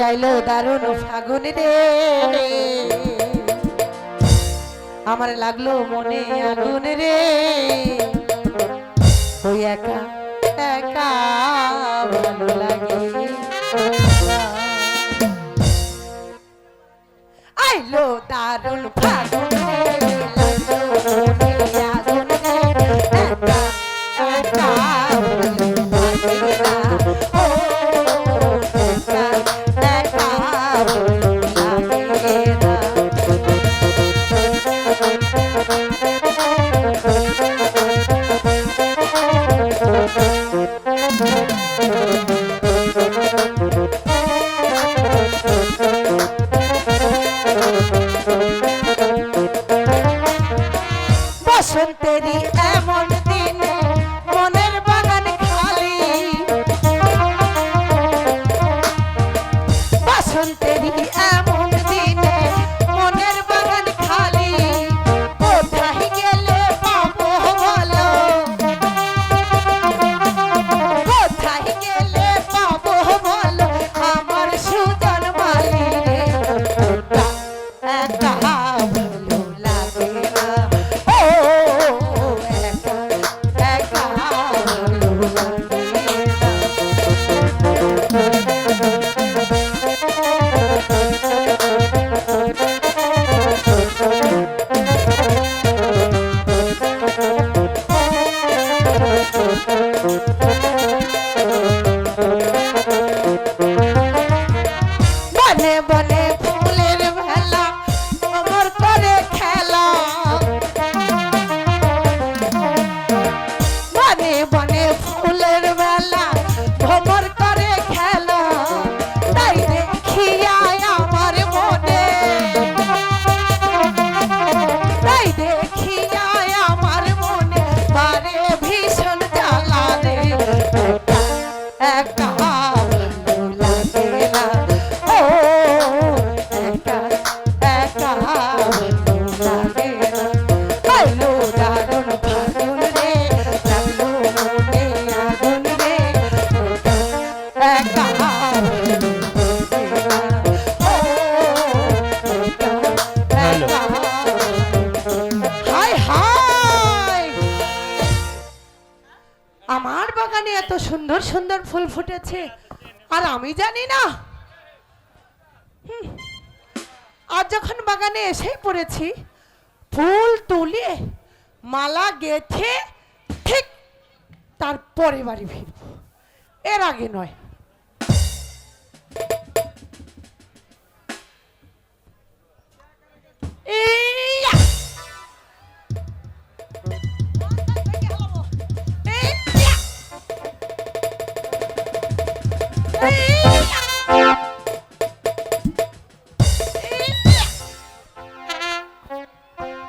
আইলো দারুণ ফাগুন রে, আমার লাগলো মনে আগুন রে, ওই একা একা ভালো লাগে। আইলো দারুণ ফাগুন রে, লাগলো মনে আগুন রে, একা একা ভালো লাগে না। ও একা একা ভালো লাগে না। বসন্তেরই এমন দিনে মনের বাগান খালি, বসন্তেরই এমন দিনে মনের বাগান খালি, কোথায় গেলে পাবো বলো, কোথায় গেলে পাবো বলো আমার সুজন মালি রে, একা ভালো লাগে না। ও একা একা ভালো লাগে না। বনে বনে ফুলের ভেলা আমার করে খেলা, বনে বনে ফুলের বেলা ভ্রমর করে খেলা, তাই দেখিয়া আমার মনে, তাই দেখিয়া আমার মনে পারে ভীষণ জ্বালা রে, একা ভালো লাগে না। ও একা একা ভালো লাগে না। আইলো দারুণ ফাগুন রে, লাগলো মনে আগুন রে, একা ভালো লাগে না। ও একা একা। হায় হায়, আমার বাগানে এত সুন্দর সুন্দর ফুল ফুটেছে আর আমি জানি না। আজ যখন বাগানে এসে পড়েছি, ফুল তুলে মালা গেথে ঠিক তারপরে বাড়ি ফিরব, এর আগে নয়। এইয়া! এইয়া! এইয়া!